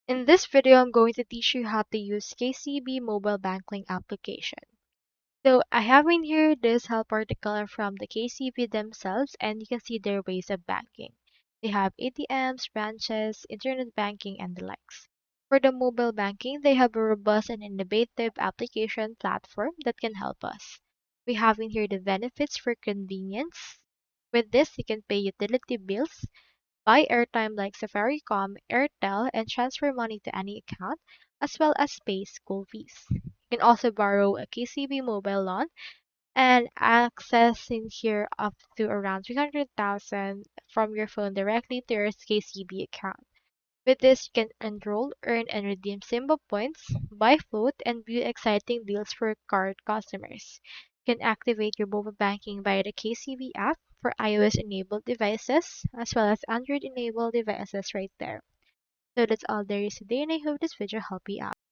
In this video, I'm going to teach you how to use KCB Mobile Banking application. So I have in here this help article from the KCB themselves, and you can see their ways of banking. They have ATMs, branches, internet banking, and the likes. For the mobile banking, they have a robust and innovative application platform that can help us. We have in here the benefits for convenience. With this, you can pay utility bills, buy airtime like Safaricom, Airtel, and transfer money to any account, as well as pay school fees. You can also borrow a KCB mobile loan and access in here up to around 300,000 from your phone directly to your KCB account. With this, you can enroll, earn, and redeem symbol points, buy float, and view exciting deals for card customers. You can activate your mobile banking via the KCB app for iOS-enabled devices, as well as Android-enabled devices right there. So that's all there is today, and I hope this video helped you out.